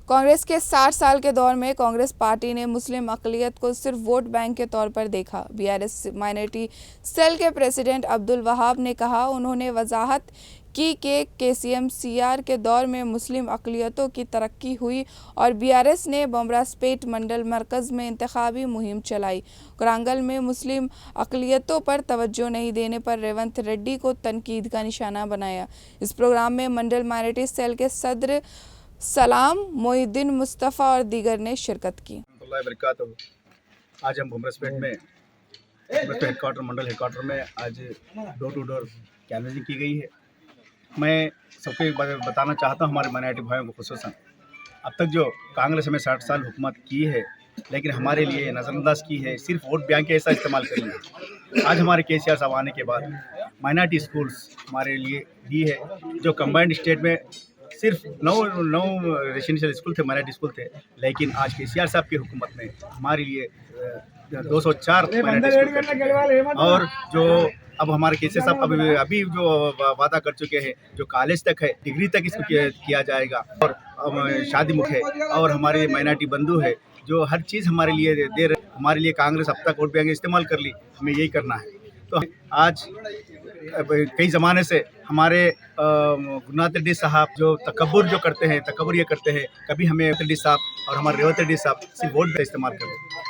कांग्रेस के 60 साल के दौर में कांग्रेस पार्टी ने मुस्लिम अक़लियत को सिर्फ वोट बैंक के तौर पर देखा। बीआरएस माइनॉरिटी सेल के प्रेसिडेंट अब्दुल वहाब ने कहा, उन्होंने वजाहत की कि केसीएम-सीआर के दौर में मुस्लिम अक़लियतों की तरक्की हुई और बीआरएस ने बमरासपेट मंडल मरकज़ में इंतखाबी मुहिम चलाई। कोरंगल में मुस्लिम अक़लियतों पर तवज्जो नहीं देने पर रेवंत रेड्डी को तनकीद का निशाना बनाया। इस प्रोग्राम में मंडल माइनॉरिटी सेल के सदर सलाम मोहिउद्दीन मुस्तफ़ा और दीगर ने शिरकत की। आज हम बमरासपेट में हेडक्वार्टर मंडल हेडक्वार्टर में आज डोर टू डोर कैनवसिंग की गई है। मैं सबको एक बात बताना चाहता हूँ, हमारे माइनॉरिटी भाइयों को खुसूसन, अब तक जो कांग्रेस हमें 60 साल हुकूमत की है, लेकिन हमारे लिए नज़रअंदाज की है, सिर्फ वोट बैंक के ऐसा इस्तेमाल करेंगे। आज हमारे केसीआर साहब आने के बाद माइनॉरिटी स्कूल्स हमारे लिए दी है, जो कंबाइंड स्टेट में सिर्फ 9 रेजिडेंशियल स्कूल थे, माइनॉरिटी स्कूल थे, लेकिन आज केसीआर साहब की हुकूमत में हमारे लिए 204 माइनॉरिटी स्कूल और जो अब हमारे केसीआर साहब अभी जो वादा कर चुके हैं, जो कॉलेज तक है, डिग्री तक इसको किया जाएगा और शादी मुख है और हमारे माइनॉरिटी बंधु है, जो हर चीज़ हमारे लिए दे रहे। हमारे लिए कांग्रेस अब तक वोट बैंक इस्तेमाल कर ली, हमें यही करना है। तो आज कई ज़माने से हमारे गुरुनाथ रेड्डी साहब जो तकब्बुर जो करते हैं, तकब्बुर ये करते हैं, कभी हमें रेड्डी साहब और हमारे रेवंत रेड्डी साहब सिर्फ वोट बैंक इस्तेमाल करते हैं।